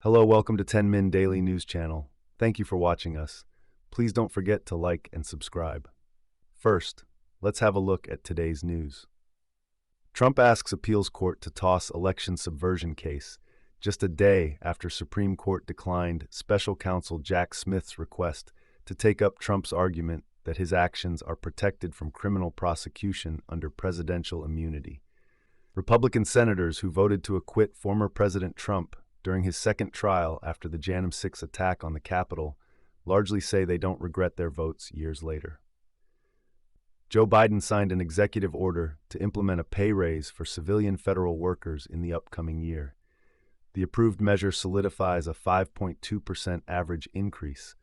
Hello, welcome to 10 Min Daily News Channel. Thank you for watching us. Please don't forget to like and subscribe. First, let's have a look at today's news. Trump asks appeals court to toss election subversion case, just a day after Supreme Court declined special counsel Jack Smith's request to take up Trump's argument that his actions are protected from criminal prosecution under presidential immunity. Republican senators who voted to acquit former President Trump during his second trial after the January 6 attack on the Capitol largely say they don't regret their votes years later. Joe Biden signed an executive order to implement a pay raise for civilian federal workers in the upcoming year. The approved measure solidifies a 5.2% average increase,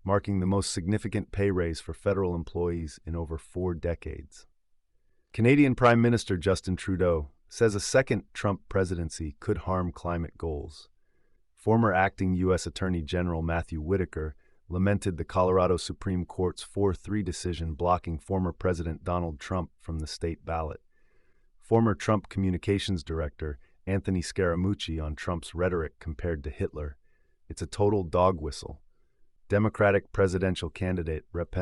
marking the most significant pay raise for federal employees in over 4 decades. Canadian Prime Minister Justin Trudeau says a second Trump presidency could harm climate goals. Former acting U.S. Attorney General Matthew Whitaker lamented the Colorado Supreme Court's 4-3 decision blocking former President Donald Trump from the state ballot. Former Trump communications director Anthony Scaramucci on Trump's rhetoric compared to Hitler. It's a total dog whistle. Democratic presidential candidate Rep.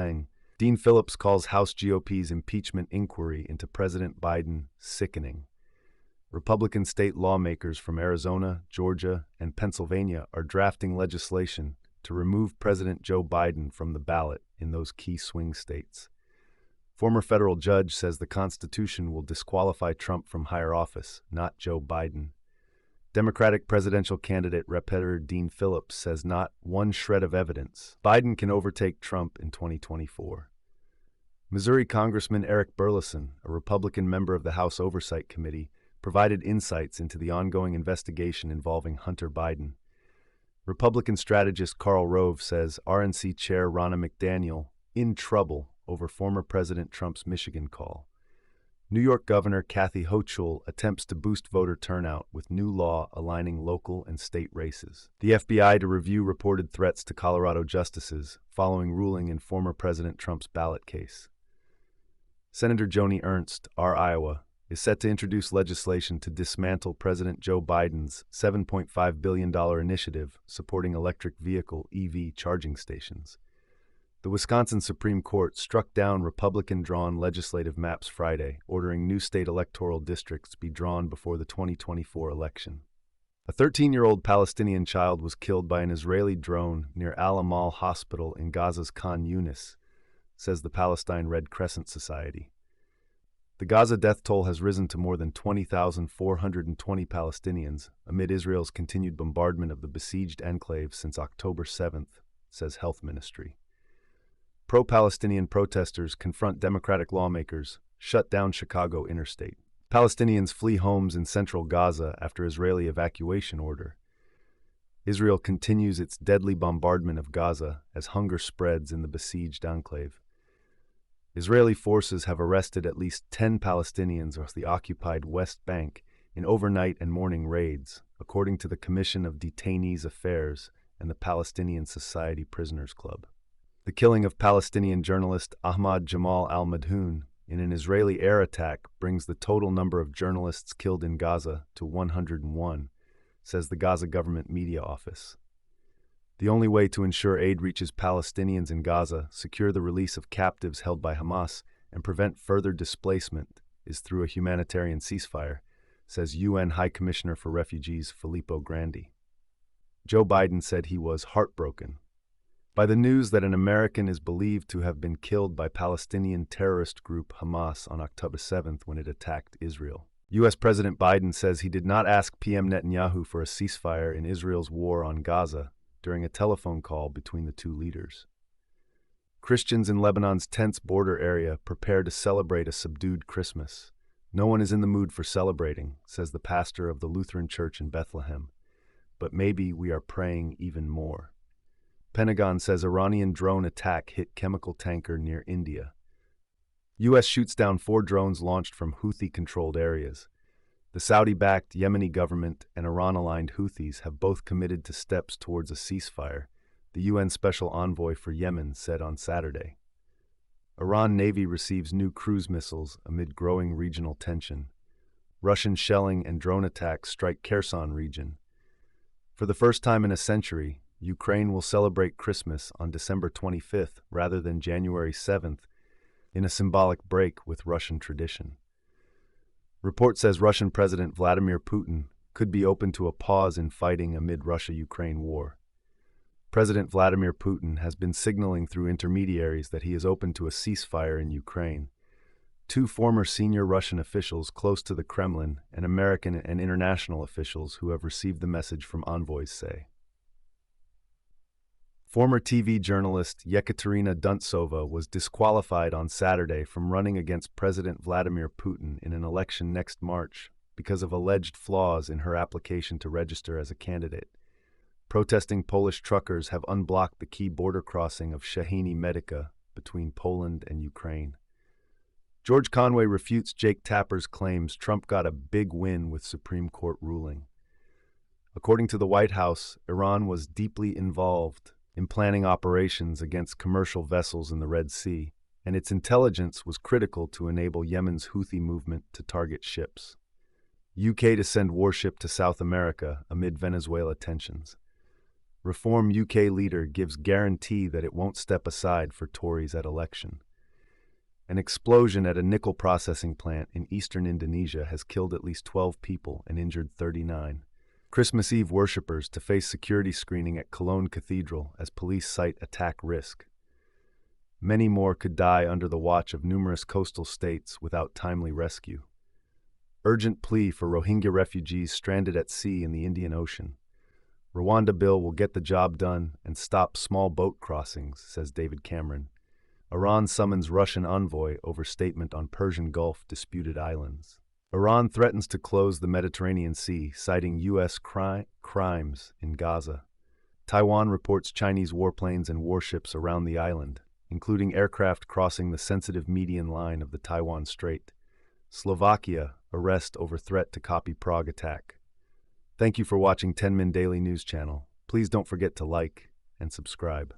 Dean Phillips calls House GOP's impeachment inquiry into President Biden sickening. Republican state lawmakers from Arizona, Georgia, and Pennsylvania are drafting legislation to remove President Joe Biden from the ballot in those key swing states. Former federal judge says the Constitution will disqualify Trump from higher office, not Joe Biden. Democratic presidential candidate Rep. Dean Phillips says not one shred of evidence Biden can overtake Trump in 2024. Missouri Congressman Eric Burleson, a Republican member of the House Oversight Committee, provided insights into the ongoing investigation involving Hunter Biden. Republican strategist Karl Rove says RNC Chair Ronna McDaniel in trouble over former President Trump's Michigan call. New York Governor Kathy Hochul attempts to boost voter turnout with new law aligning local and state races. The FBI to review reported threats to Colorado justices following ruling in former President Trump's ballot case. Senator Joni Ernst, R. Iowa, is set to introduce legislation to dismantle President Joe Biden's $7.5 billion initiative supporting electric vehicle EV charging stations. The Wisconsin Supreme Court struck down Republican-drawn legislative maps Friday, ordering new state electoral districts be drawn before the 2024 election. A 13-year-old Palestinian child was killed by an Israeli drone near Al-Amal Hospital in Gaza's Khan Yunis, says the Palestine Red Crescent Society. The Gaza death toll has risen to more than 20,420 Palestinians amid Israel's continued bombardment of the besieged enclave since October 7th, says Health Ministry. Pro-Palestinian protesters confront Democratic lawmakers, shut down Chicago interstate. Palestinians flee homes in central Gaza after Israeli evacuation order. Israel continues its deadly bombardment of Gaza as hunger spreads in the besieged enclave. Israeli forces have arrested at least 10 Palestinians off the occupied West Bank in overnight and morning raids, according to the Commission of Detainees Affairs and the Palestinian Society Prisoners Club. The killing of Palestinian journalist Ahmad Jamal al-Madhoun in an Israeli air attack brings the total number of journalists killed in Gaza to 101, says the Gaza government media office. The only way to ensure aid reaches Palestinians in Gaza, secure the release of captives held by Hamas, and prevent further displacement is through a humanitarian ceasefire, says UN High Commissioner for Refugees Filippo Grandi. Joe Biden said he was heartbroken by the news that an American is believed to have been killed by Palestinian terrorist group Hamas on October 7th when it attacked Israel. U.S. President Biden says he did not ask PM Netanyahu for a ceasefire in Israel's war on Gaza during a telephone call between the two leaders. Christians in Lebanon's tense border area prepare to celebrate a subdued Christmas. No one is in the mood for celebrating, says the pastor of the Lutheran Church in Bethlehem. But maybe we are praying even more. Pentagon says Iranian drone attack hit chemical tanker near India. U.S. shoots down 4 drones launched from Houthi-controlled areas. The Saudi-backed Yemeni government and Iran-aligned Houthis have both committed to steps towards a ceasefire, the UN Special Envoy for Yemen said on Saturday. Iran Navy receives new cruise missiles amid growing regional tension. Russian shelling and drone attacks strike Kherson region. For the first time in a century, Ukraine will celebrate Christmas on December 25th rather than January 7th, in a symbolic break with Russian tradition. Report says Russian President Vladimir Putin could be open to a pause in fighting amid Russia-Ukraine war. President Vladimir Putin has been signaling through intermediaries that he is open to a ceasefire in Ukraine. Two former senior Russian officials close to the Kremlin and American and international officials who have received the message from envoys say. Former TV journalist Yekaterina Duntsova was disqualified on Saturday from running against President Vladimir Putin in an election next March because of alleged flaws in her application to register as a candidate. Protesting Polish truckers have unblocked the key border crossing of Shahini Medica between Poland and Ukraine. George Conway refutes Jake Tapper's claims Trump got a big win with Supreme Court ruling. According to the White House, Iran was deeply involved in planning operations against commercial vessels in the Red Sea, and its intelligence was critical to enable Yemen's Houthi movement to target ships. UK to send warship to South America amid Venezuela tensions. Reform UK leader gives guarantee that it won't step aside for Tories at election. An explosion at a nickel processing plant in eastern Indonesia has killed at least 12 people and injured 39. Christmas Eve worshippers to face security screening at Cologne Cathedral as police cite attack risk. Many more could die under the watch of numerous coastal states without timely rescue. Urgent plea for Rohingya refugees stranded at sea in the Indian Ocean. Rwanda bill will get the job done and stop small boat crossings, says David Cameron. Iran summons Russian envoy over statement on Persian Gulf disputed islands. Iran threatens to close the Mediterranean Sea, citing U.S. crimes in Gaza. Taiwan reports Chinese warplanes and warships around the island, including aircraft crossing the sensitive median line of the Taiwan Strait. Slovakia arrest over threat to copy Prague attack. Thank you for watching 10 Min Daily News Channel. Please don't forget to like and subscribe.